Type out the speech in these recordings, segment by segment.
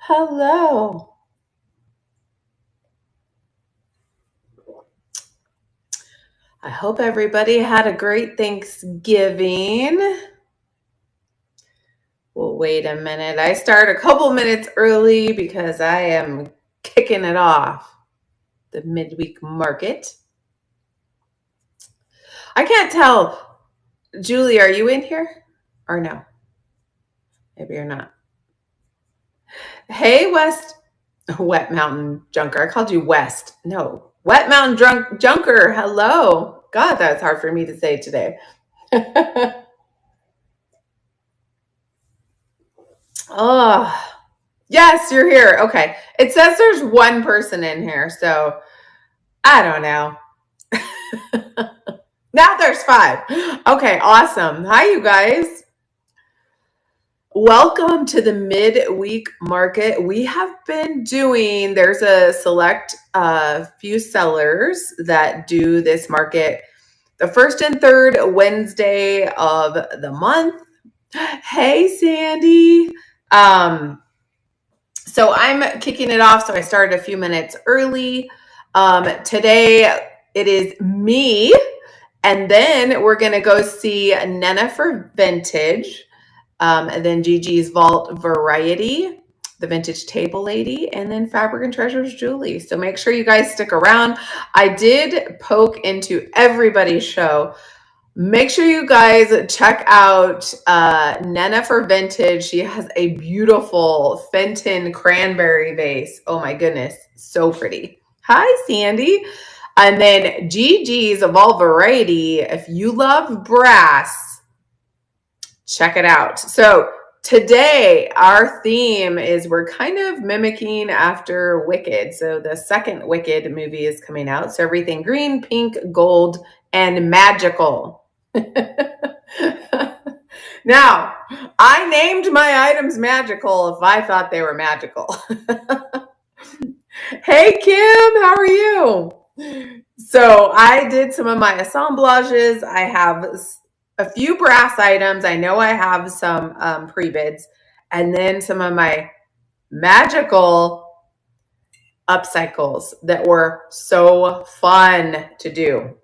Hello. I hope everybody had a great Thanksgiving. Well, wait a minute. I start a couple minutes early because I am kicking it off the midweek market. I can't tell. Julie, are you in here or no? Maybe you're not. Hey, West Wet Mountain Junker. I called you West. No, Wet Mountain Junker. Hello. God, that's hard for me to say today. Oh, yes, you're here. Okay. It says there's one person in here, so I don't know. Now there's five. Okay, awesome. Hi, you guys. Welcome to the midweek market. We have been doing, there's a select few sellers that do this market the first and third Wednesday of the month. Hey, Sandy. So I'm kicking it off. So I started a few minutes early. Today it is me, and then we're going to go see Nena for Vintage, and then Gigi's Vault Variety, the Vintage Table Lady, and then Fabric and Treasures Julie. So make sure you guys stick around. I did poke into everybody's show. Make sure you guys check out Nena for Vintage. She has a beautiful Fenton cranberry vase. Oh my goodness, so pretty. Hi, Sandy. And then Gigi's of all variety. If you love brass, check it out. So today our theme is we're kind of mimicking after Wicked. So the second Wicked movie is coming out. So everything green, pink, gold, and magical. Now, I named my items magical if I thought they were magical. Hey, Kim, how are you? So I did some of my assemblages. I have a few brass items. I know I have some pre-bids, and then some of my magical upcycles that were so fun to do.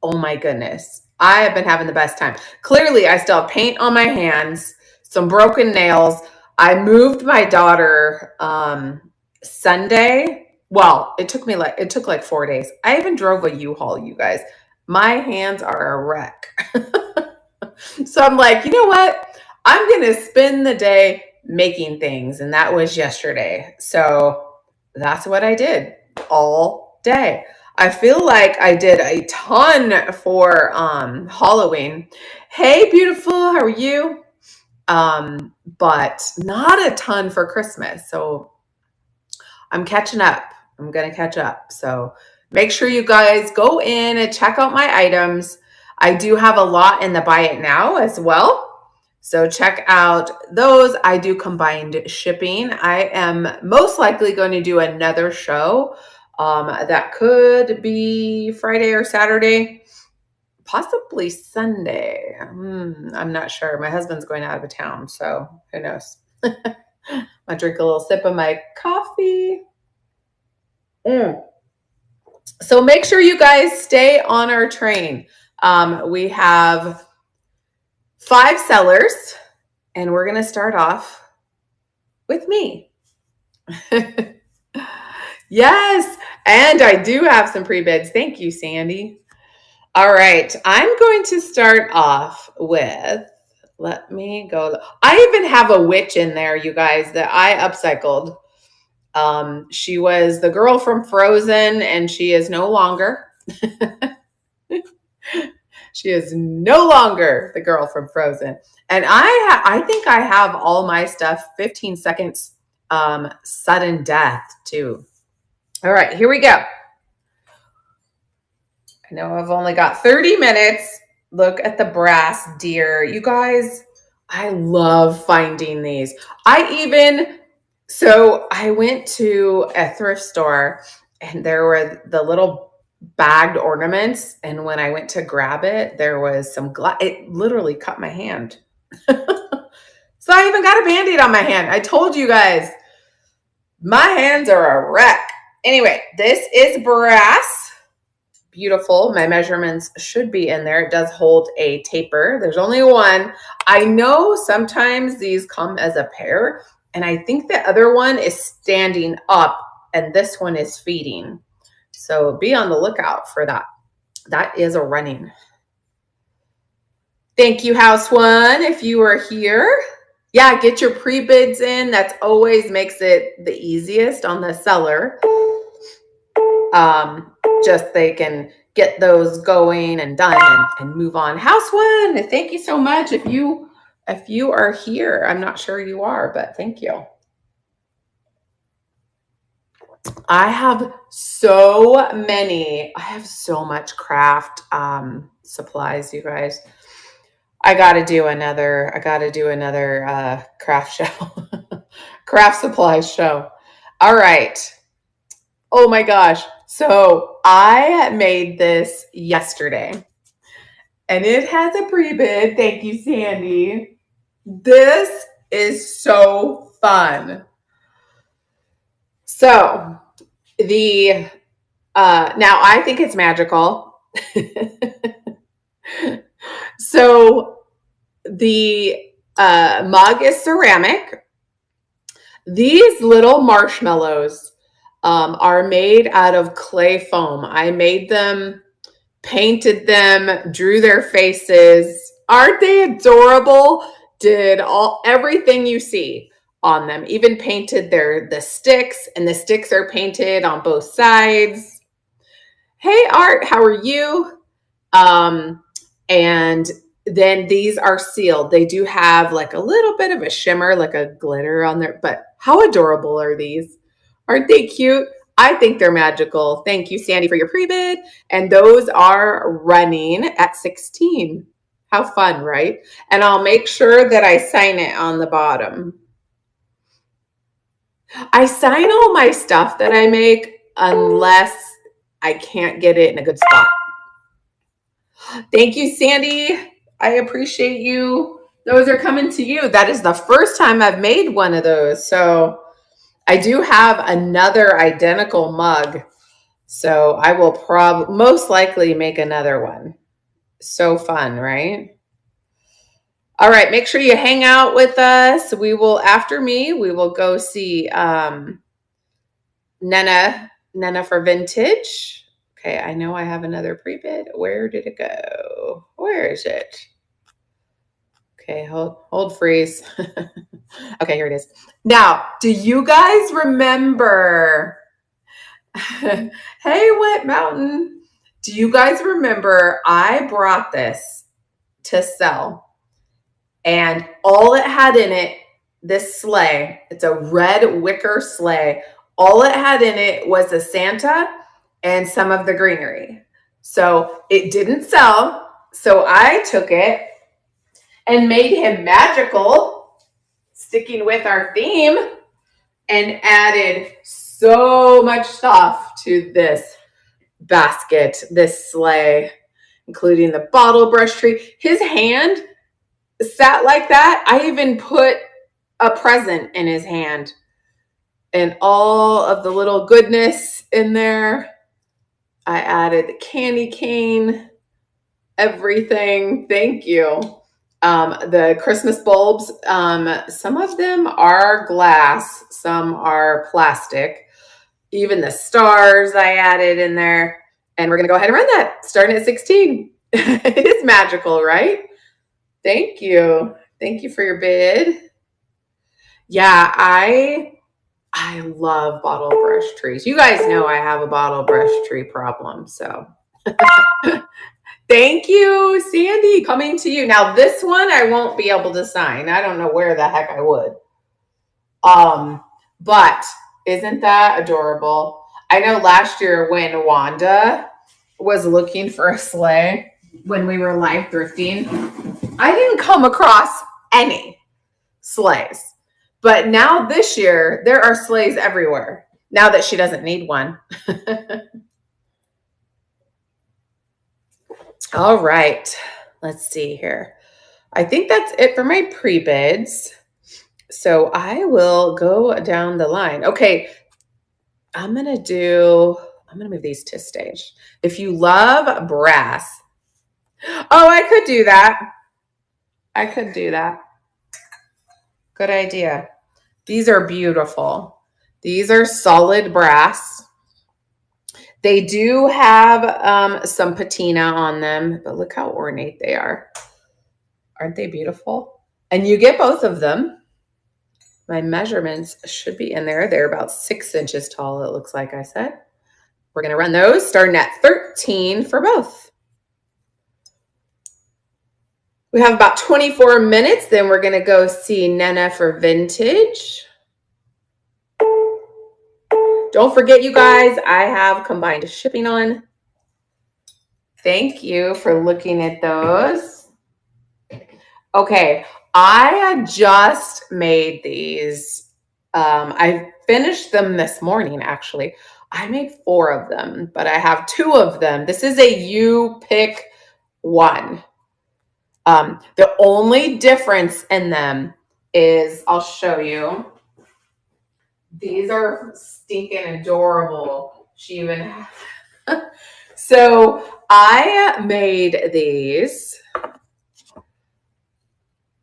Oh my goodness. I have been having the best time. Clearly, I still have paint on my hands, some broken nails. I moved my daughter Sunday. Well, it took like 4 days. I even drove a U-Haul, you guys. My hands are a wreck. So I'm like, you know what? I'm going to spend the day making things. And that was yesterday. So that's what I did all day. I feel like I did a ton for Halloween. Hey, beautiful, how are you? But not a ton for Christmas. So I'm catching up. I'm going to catch up. So make sure you guys go in and check out my items. I do have a lot in the buy it now as well. So check out those. I do combined shipping. I am most likely going to do another show. That could be Friday or Saturday, possibly Sunday. I'm not sure. My husband's going out of town, so who knows? I drink a little sip of my coffee. So make sure you guys stay on our train. We have 5 sellers, and we're going to start off with me. Yes, and I do have some pre-bids. Thank you, Sandy. All right, I'm going to start off with, let me go. I even have a witch in there, you guys, that I upcycled. She was the girl from Frozen, and she is no longer. She is no longer the girl from Frozen. And I think I have all my stuff 15 seconds sudden death too. All right, here we go. I know I've only got 30 minutes. Look at the brass deer. You guys, I love finding these. So I went to a thrift store and there were the little bagged ornaments. And when I went to grab it, there was some glass. It literally cut my hand. So I even got a Band-Aid on my hand. I told you guys. My hands are a wreck. Anyway, this is brass. Beautiful. My measurements should be in there. It does hold a taper. There's only one. I know sometimes these come as a pair, and I think the other one is standing up and this one is feeding. So be on the lookout for that. That is a running. Thank you, House One, if you are here. Yeah, get your pre-bids in. That's always makes it the easiest on the seller. Just they can get those going and done and move on. House One, thank you so much. If you are here, I'm not sure you are, but thank you. I have so many. I have so much craft supplies, you guys. I got to do another craft show, craft supplies show. All right. Oh my gosh. So I made this yesterday and it has a pre-bid. Thank you, Sandy. This is so fun. So now I think it's magical. So the mug is ceramic. These little marshmallows are made out of clay foam. I made them, painted them, drew their faces. Aren't they adorable? Did everything you see on them. Even painted the sticks, and the sticks are painted on both sides. Hey, Art, how are you? And then these are sealed. They do have like a little bit of a shimmer, like a glitter on there, but how adorable are these? Aren't they cute? I think they're magical. Thank you, Sandy, for your pre-bid. And those are running at 16. How fun, right? And I'll make sure that I sign it on the bottom. I sign all my stuff that I make unless I can't get it in a good spot. Thank you, Sandy. I appreciate you. Those are coming to you. That is the first time I've made one of those. So I do have another identical mug. So I will most likely make another one. So fun, right? All right, make sure you hang out with us. We will, after me, we will go see Nena for Vintage. Okay, I know I have another pre-bid. Where did it go? Where is it? Okay, hold freeze. Okay, here it is. Now, do you guys remember? Hey, Wet Mountain. Do you guys remember I brought this to sell? And all it had in it, this sleigh, it's a red wicker sleigh. All it had in it was a Santa and some of the greenery. So it didn't sell. So I took it and made him magical, sticking with our theme, and added so much stuff to this basket, this sleigh, including the bottle brush tree. His hand sat like that. I even put a present in his hand and all of the little goodness in there. I added the candy cane, everything. Thank you. The Christmas bulbs, some of them are glass, some are plastic. Even the stars I added in there. And we're going to go ahead and run that starting at 16. It is magical, right? Thank you. Thank you for your bid. Yeah, I love bottle brush trees. You guys know I have a bottle brush tree problem, so. Thank you, Sandy. Coming to you. Now, this one I won't be able to sign. I don't know where the heck I would. But isn't that adorable? I know last year when Wanda was looking for a sleigh when we were live thrifting, I didn't come across any sleighs. But now this year, there are sleighs everywhere. Now that she doesn't need one. All right. Let's see here. I think that's it for my pre-bids. So I will go down the line. Okay, I'm gonna move these to stage. If you love brass, oh, I could do that. I could do that. Good idea. These are beautiful. These are solid brass. They do have some patina on them, but look how ornate they are. Aren't they beautiful? And you get both of them. My measurements should be in there. They're about 6 inches tall, it looks like I said. We're going to run those starting at 13 for both. We have about 24 minutes. Then we're going to go see Nena for vintage. Don't forget, you guys, I have combined shipping on. Thank you for looking at those. Okay, I just made these. I finished them this morning, actually. I made 4 of them, but I have 2 of them. This is a you pick one. The only difference in them is, I'll show you. These are stinking adorable. She even so I made these.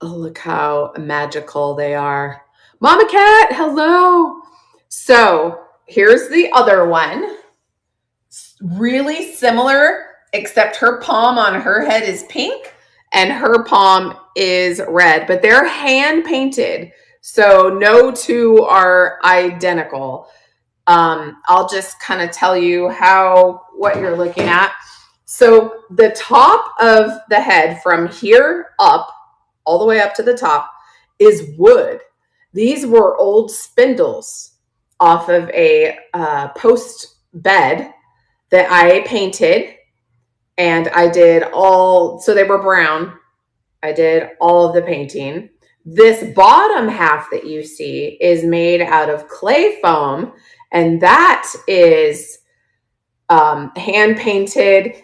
Oh, look how magical they are. Mama Cat, hello. So here's the other one. Really similar, except her palm on her head is pink and her palm is red, but they're hand painted. So no two are identical. I'll just kind of tell you what you're looking at. So the top of the head from here up, all the way up to the top, is wood. These were old spindles off of a post bed that I painted, and I did so they were brown. I did all of the painting. This bottom half that you see is made out of clay foam, and that is hand painted.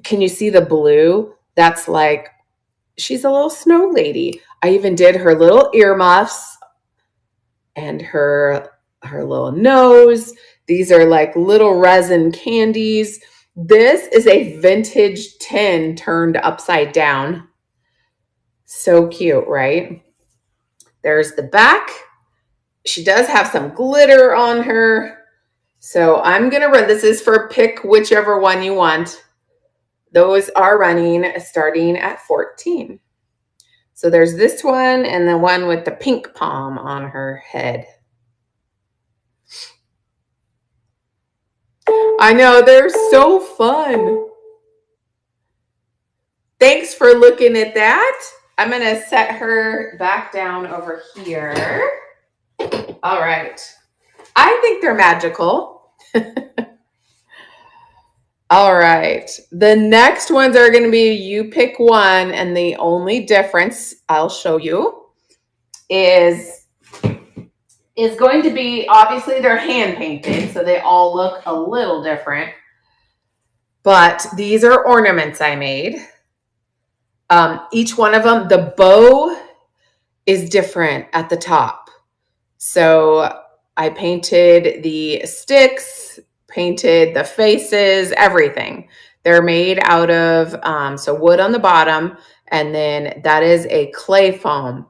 Can you see the blue? That's like, she's a little snow lady. I even did her little earmuffs and her little nose. These are like little resin candies. This is a vintage tin turned upside down. So cute, right? There's the back. She does have some glitter on her. So I'm going to run. This is for pick whichever one you want. Those are running starting at 14. So there's this one and the one with the pink palm on her head. I know, they're so fun. Thanks for looking at that. I'm going to set her back down over here. All right. I think they're magical. All right. The next ones are going to be you pick one, and the only difference I'll show you is going to be, obviously they're hand painted, so they all look a little different. But these are ornaments I made. Each one of them, the bow is different at the top. So I painted the sticks, painted the faces, everything. They're made out of so wood on the bottom, and then that is a clay foam,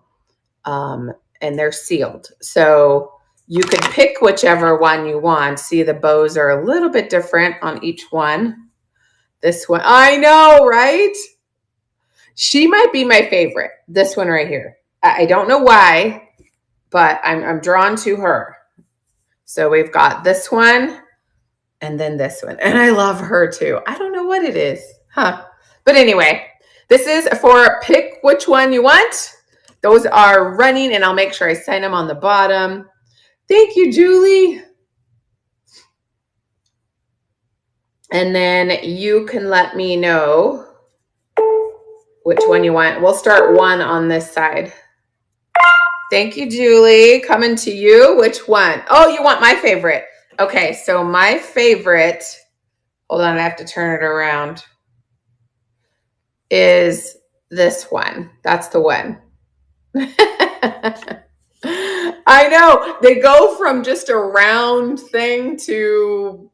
and they're sealed. So you can pick whichever one you want. See, the bows are a little bit different on each one. This one, I know, right? She might be my favorite. This one right here. I don't know why, but I'm drawn to her. So we've got this one and then this one. And I love her too. I don't know what it is. But anyway, this is for pick which one you want. Those are running, and I'll make sure I sign them on the bottom. Thank you, Julie. And then you can let me know which one you want. We'll start one on this side. Thank you, Julie. Coming to you. Which one? Oh, you want my favorite. Okay, so my favorite, hold on, I have to turn it around, is this one. That's the one. I know. They go from just a round thing to,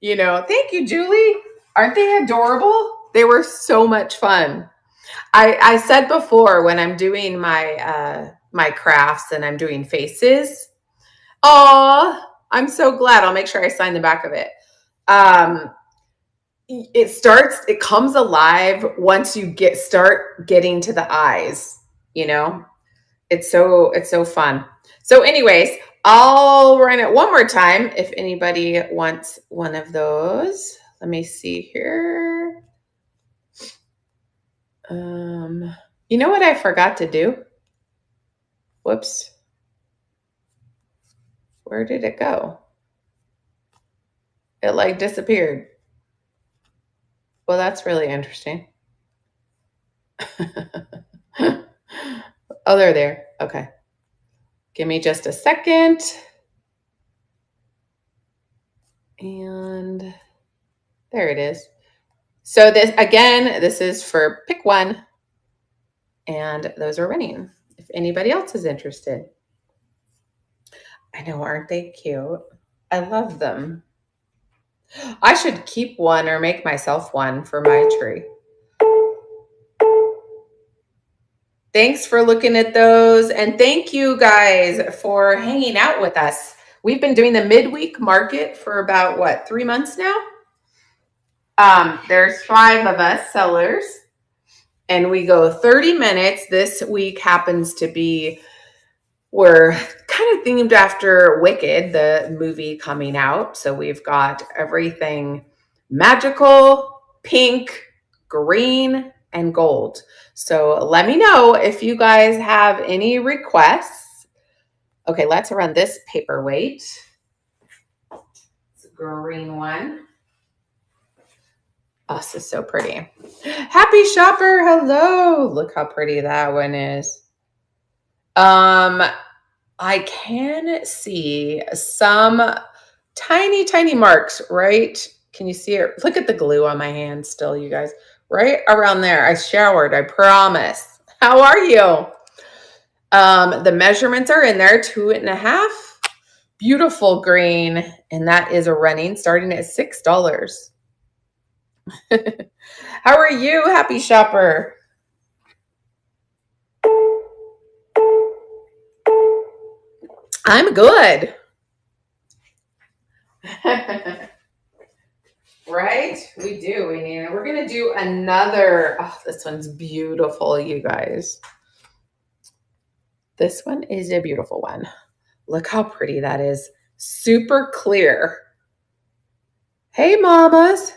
thank you, Julie. Aren't they adorable? They were so much fun. I said before when I'm doing my crafts and I'm doing faces. Oh, I'm so glad. I'll make sure I sign the back of it. Um, it comes alive once you start getting to the eyes, you know? It's so fun. So anyways, I'll run it one more time if anybody wants one of those. Let me see here. You know what I forgot to do? Whoops. Where did it go? It like disappeared. Well, that's really interesting. Oh, they're there. Okay. Give me just a second. And there it is. So this is for pick one. And those are winning. If anybody else is interested. I know, aren't they cute? I love them. I should keep one or make myself one for my tree. Thanks for looking at those. And thank you guys for hanging out with us. We've been doing the midweek market for about 3 months now. There's 5 of us sellers and we go 30 minutes. This week happens to be, we're kind of themed after Wicked, the movie coming out. So we've got everything magical, pink, green, and gold. So let me know if you guys have any requests. Okay, let's run this paperweight. It's a green one. Oh, this is so pretty. Happy shopper, hello. Look how pretty that one is. I can see some tiny, tiny marks, right? Can you see it? Look at the glue on my hand still, you guys. Right around there. I showered, I promise. How are you? The measurements are in there, 2.5. Beautiful green. And that is a running starting at $6. How are you, happy shopper? I'm good. Right? We do. We're going to do another. Oh, this one's beautiful, you guys. This one is a beautiful one. Look how pretty that is. Super clear. Hey, mamas.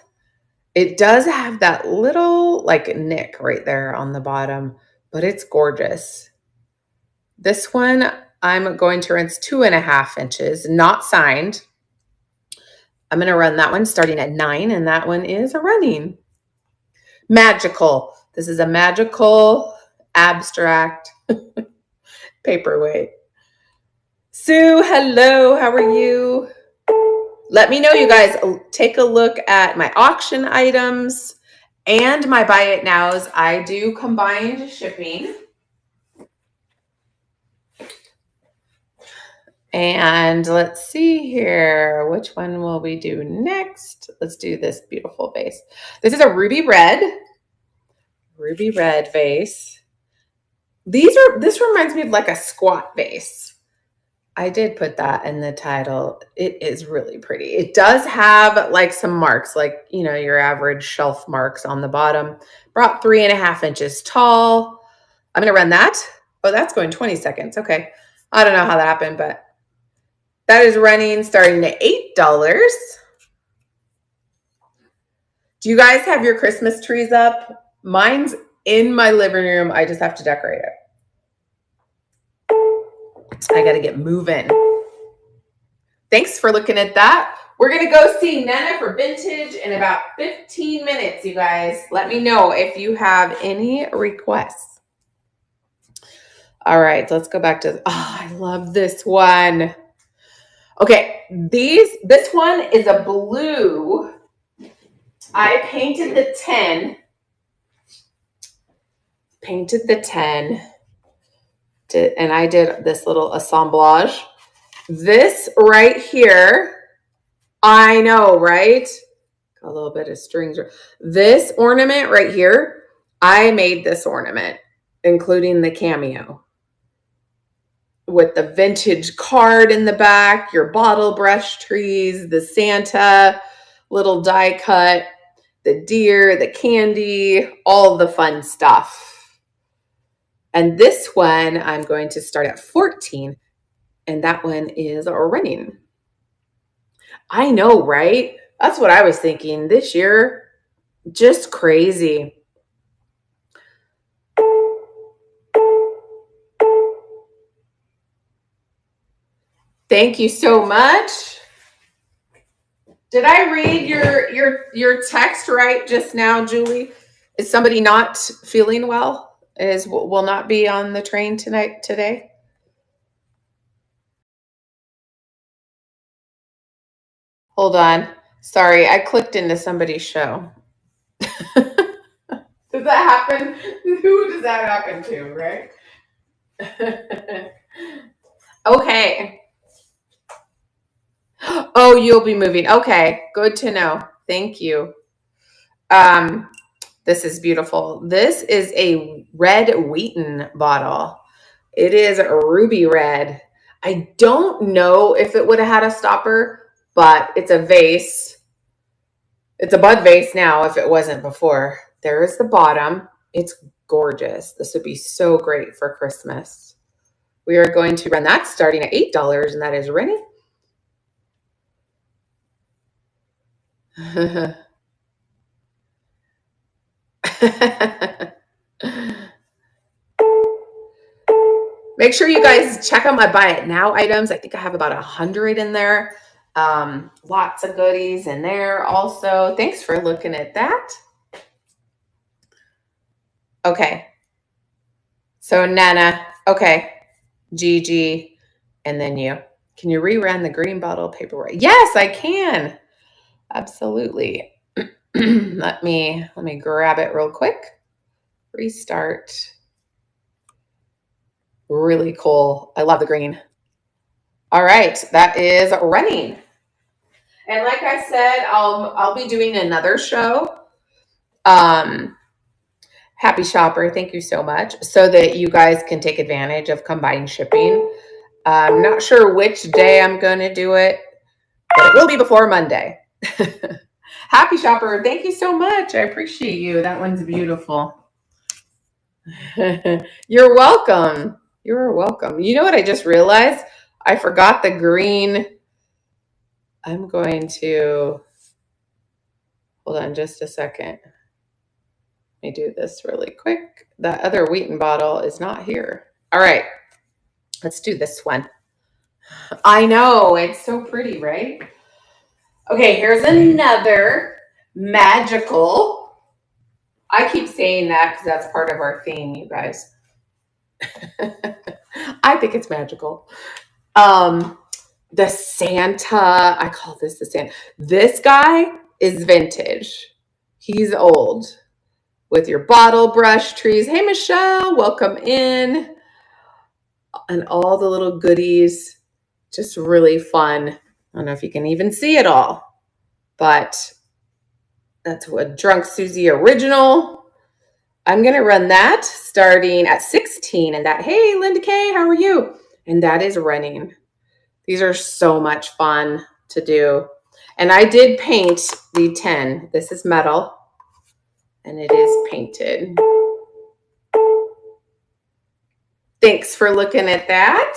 It does have that little nick right there on the bottom, but it's gorgeous. This one, I'm going to rinse 2.5 inches, not signed. I'm going to run that one starting at 9, and that one is a running. Magical. This is a magical abstract paperweight. Sue, hello. How are you? Let me know, you guys. Take a look at my auction items and my buy it nows. I do combined shipping. And let's see here. Which one will we do next? Let's do this beautiful vase. This is a ruby red vase. This reminds me of like a squat vase. I did put that in the title. It is really pretty. It does have like some marks, like, your average shelf marks on the bottom. Brought 3.5 inches tall. I'm going to run that. Oh, that's going 20 seconds. Okay. I don't know how that happened, but that is running starting at $8. Do you guys have your Christmas trees up? Mine's in my living room. I just have to decorate it. I got to get moving. Thanks for looking at that. We're going to go see Nana for vintage in about 15 minutes, you guys. Let me know if you have any requests. All right, let's go back to, I love this one. Okay, this one is a blue. I painted the 10. And I did this little assemblage. This right here, I know, right? A little bit of strings. This ornament right here, I made this ornament, including the cameo with the vintage card in the back, your bottle brush trees, the Santa little die cut, the deer, the candy, all the fun stuff. And this one, I'm going to start at 14, and that one is running. I know, right? That's what I was thinking this year. Just crazy. Thank you so much. Did I read your text right just now, Julie? Is somebody not feeling well? Will not be on the train today? Hold on. Sorry, I clicked into somebody's show. Does that happen? Who does that happen to, right? Okay. Oh, you'll be moving. Okay, good to know. Thank you. This is beautiful. This is a red Wheaton bottle. It is a ruby red. I don't know if it would have had a stopper, but it's a vase. It's a bud vase now if it wasn't before. There is the bottom. It's gorgeous. This would be so great for Christmas. We are going to run that starting at $8, and that is ready. Make sure you guys check out my buy it now items. I think I have about 100 in there. Lots of goodies in there also. Thanks for looking at that. Okay. So Nana, okay. Gigi, and then you. Can you rerun the green bottle paperwork? Yes, I can. Absolutely. Let me grab it real quick. Restart. Really cool. I love the green. All right, that is running. And like I said, I'll be doing another show. Happy Shopper, thank you so much. So that you guys can take advantage of combined shipping. I'm not sure which day I'm going to do it, but it will be before Monday. Happy Shopper, thank you so much. I appreciate you. That one's beautiful. You're welcome. You're welcome. You know what I just realized? I forgot the green. I'm going to, hold on just a second. Let me do this really quick. That other Wheaton bottle is not here. All right, let's do this one. I know, it's so pretty, right? Okay, here's another magical. I keep saying that because that's part of our theme, you guys. I think it's magical. The Santa, I call this the Santa. This guy is vintage. He's old. With your bottle brush trees. Hey, Michelle, welcome in. And all the little goodies. Just really fun. I don't know if you can even see it all, but that's a Drnksuzy original. I'm going to run that starting at 16 and that, hey, Linda Kay, how are you? And that is running. These are so much fun to do. And I did paint the 10. This is metal. And it is painted. Thanks for looking at that.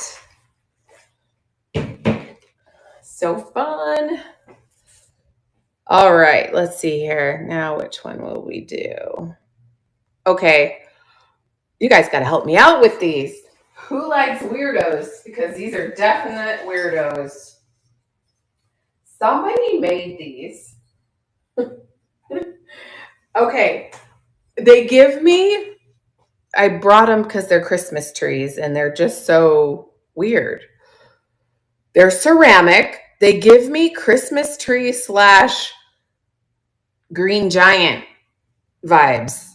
So fun. All right, let's see here. Now, which one will we do? Okay, you guys got to help me out with these. Who likes weirdos? Because these are definite weirdos. Somebody made these. Okay, they give me, I brought them because they're Christmas trees and they're just so weird. They're ceramic. They give me Christmas tree / Green Giant vibes.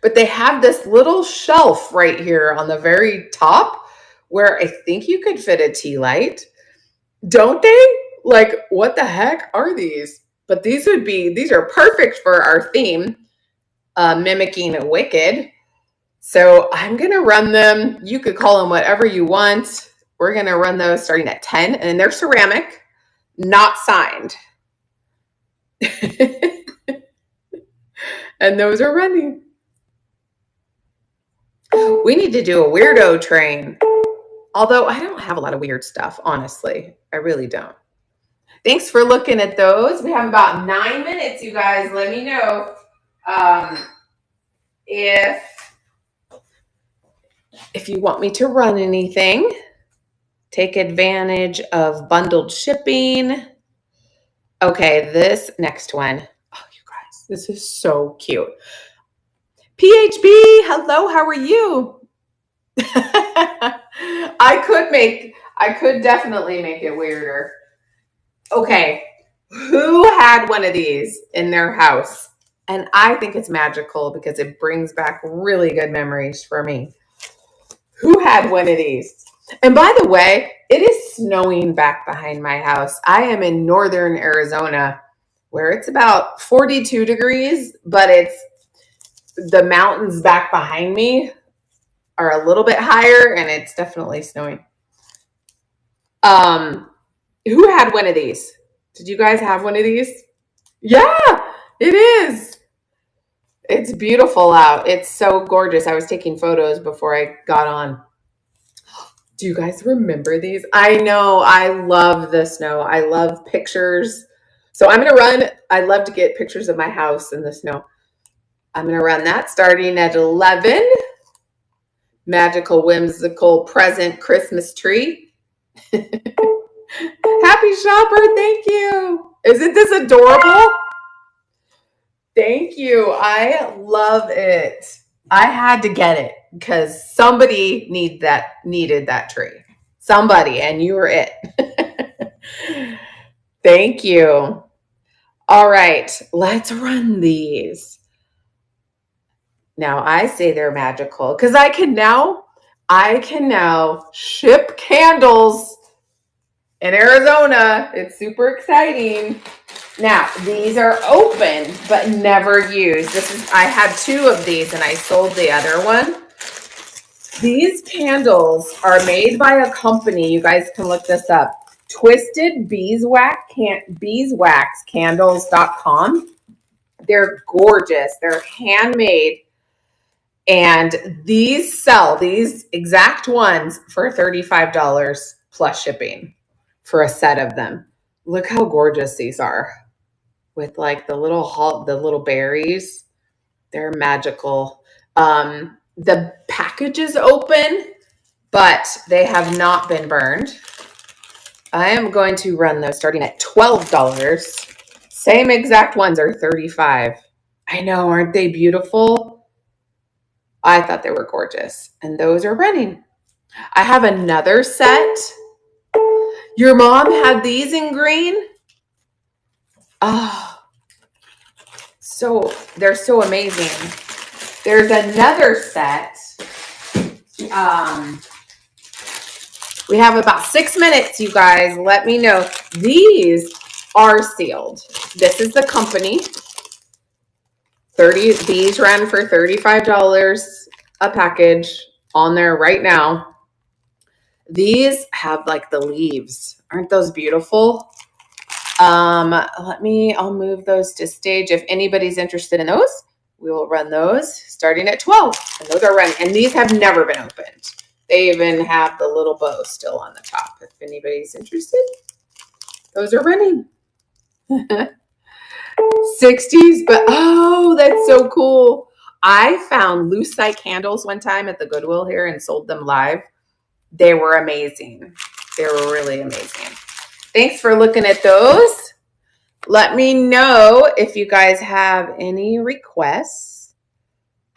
but they have this little shelf right here on the very top where I think you could fit a tea light. Don't they? Like, what the heck are these? But these are perfect for our theme, mimicking Wicked. So I'm going to run them. You could call them whatever you want. We're going to run those starting at 10, and they're ceramic, not signed. And those are running. We need to do a weirdo train. Although I don't have a lot of weird stuff, honestly. I really don't. Thanks for looking at those. We have about 9 minutes, you guys. Let me know if you want me to run anything. Take advantage of bundled shipping. Okay, this next one. Oh, you guys, this is so cute. PHB, hello, how are you? I could definitely make it weirder. Okay, who had one of these in their house? And I think it's magical because it brings back really good memories for me. Who had one of these? And by the way, it is snowing back behind my house. I am in northern Arizona where it's about 42 degrees, but the mountains back behind me are a little bit higher and it's definitely snowing. Who had one of these? Did you guys have one of these? Yeah, it is. It's beautiful out. It's so gorgeous. I was taking photos before I got on. Do you guys remember these? I know. I love the snow. I love pictures. So I'm going to run. I love to get pictures of my house in the snow. I'm going to run that starting at 11. Magical, whimsical, present Christmas tree. Happy shopper. Thank you. Isn't this adorable? Thank you. I love it. I had to get it because somebody needed that tree. Somebody, and you were it. Thank you. All right, let's run these. Now I say they're magical because I can now ship candles in Arizona. It's super exciting. Now, these are open but never used. I had 2 of these and I sold the other one. These candles are made by a company. You guys can look this up. Twisted beeswaxcandles.com. They're gorgeous. They're handmade. And these exact ones for $35 plus shipping for a set of them. Look how gorgeous these are. With like the little berries. They're magical. The package is open, but they have not been burned. I am going to run those starting at $12. Same exact ones are $35. I know, aren't they beautiful? I thought they were gorgeous. And those are running. I have another set. Your mom had these in green? Oh, they're so amazing. There's another set. We have about 6 minutes, you guys. Let me know. These are sealed. This is the company. These ran for $35 a package on there right now. These have like the leaves. Aren't those beautiful? I'll move those to stage. If anybody's interested in those, we will run those starting at 12. And those are running. And these have never been opened. They even have the little bow still on the top. If anybody's interested, those are running. 60s, but oh, that's so cool. I found lucite candles one time at the Goodwill here and sold them live. They were amazing. They were really amazing. Thanks for looking at those. Let me know if you guys have any requests.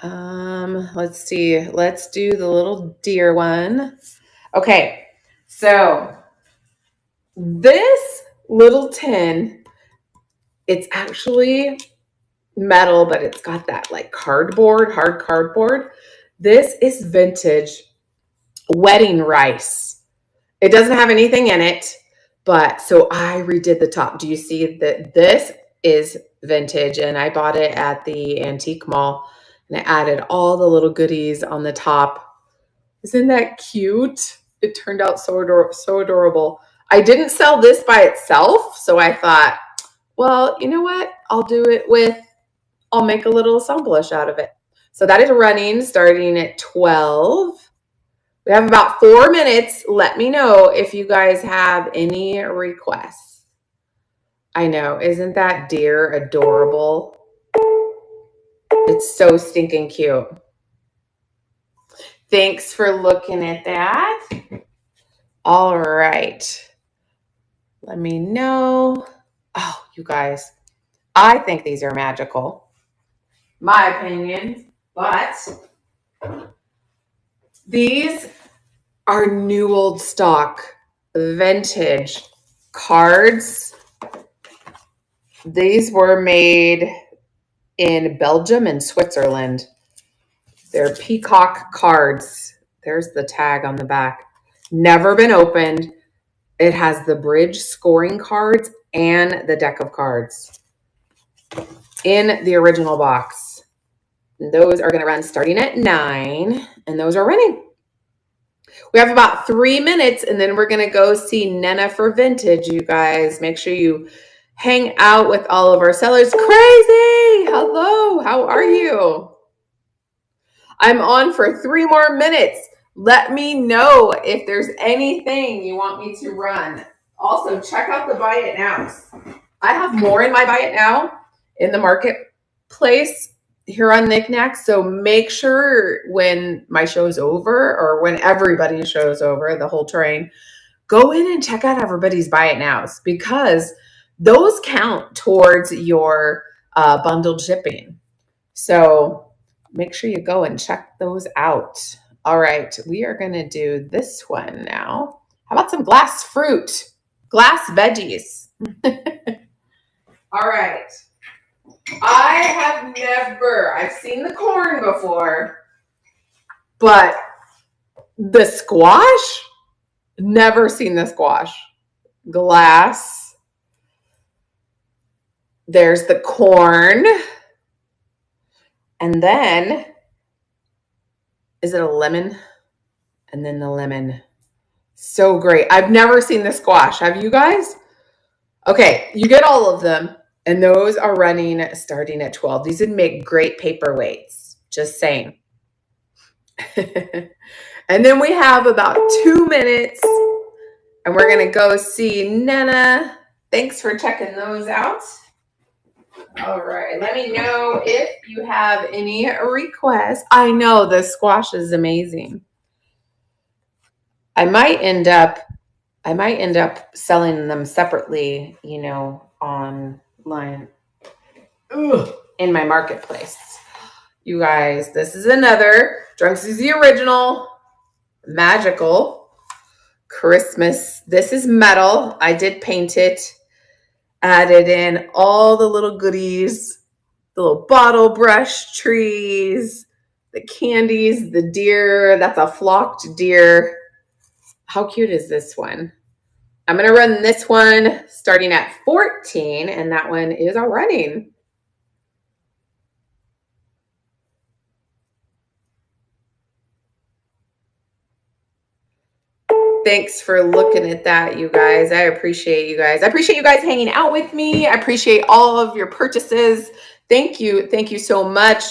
Let's see. Let's do the little deer one. Okay. So this little tin, it's actually metal, but it's got that like cardboard, hard cardboard. This is vintage wedding rice. It doesn't have anything in it, but so I redid the top. Do you see that this is vintage? And I bought it at the antique mall and I added all the little goodies on the top. Isn't that cute? It turned out so adorable. I didn't sell this by itself, so I thought, well, you know what? I'll make a little assemblage out of it. So that is running starting at 12. We have about 4 minutes. Let me know if you guys have any requests. I know, isn't that deer adorable? It's so stinking cute. Thanks for looking at that. All right. Let me know. Oh, you guys, I think these are magical. My opinion, but these are new old stock vintage cards. These were made in Belgium and Switzerland. They're peacock cards. There's the tag on the back. Never been opened. It has the bridge scoring cards and the deck of cards in the original box. Those are going to run starting at 9, and those are running. We have about 3 minutes, and then we're going to go see Nena for Vintage, you guys. Make sure you hang out with all of our sellers. Crazy! Hello, how are you? I'm on for 3 more minutes. Let me know if there's anything you want me to run. Also, check out the Buy It Nows. I have more in my Buy It Now in the marketplace here on Knickknacks. So make sure when my show's over or when everybody's show's over, the whole train, go in and check out everybody's Buy It Nows because those count towards your bundled shipping. So make sure you go and check those out. All right, we are going to do this one now. How about some glass fruit? Glass veggies. All right. I've seen the corn before, but the squash, never seen the squash. Glass. There's the corn. And then, is it a lemon? And then the lemon. So great. I've never seen the squash. Have you guys? Okay, you get all of them. And those are running starting at 12. These would make great paperweights. Just saying. And then we have about 2 minutes. And we're going to go see Nena. Thanks for checking those out. All right. Let me know if you have any requests. I know the squash is amazing. I might end up selling them separately, you know, online in my marketplace. You guys, this is another Drnksuzy original magical Christmas. This is metal. I did paint it. Added in all the little goodies, the little bottle brush trees, the candies, the deer. That's a flocked deer. How cute is this one? I'm going to run this one starting at 14, and that one is all running. Thanks for looking at that, you guys. I appreciate you guys. I appreciate you guys hanging out with me. I appreciate all of your purchases. Thank you. Thank you so much.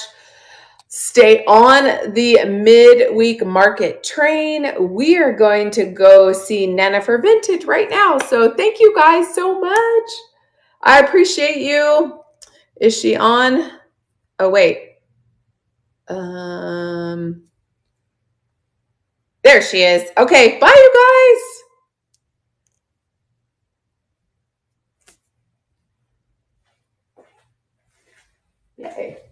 Stay on the midweek market train. We are going to go see Nena for Vintage right now. So thank you guys so much. I appreciate you. Is she on? Oh, wait. There she is. Okay, bye, you guys. Yay.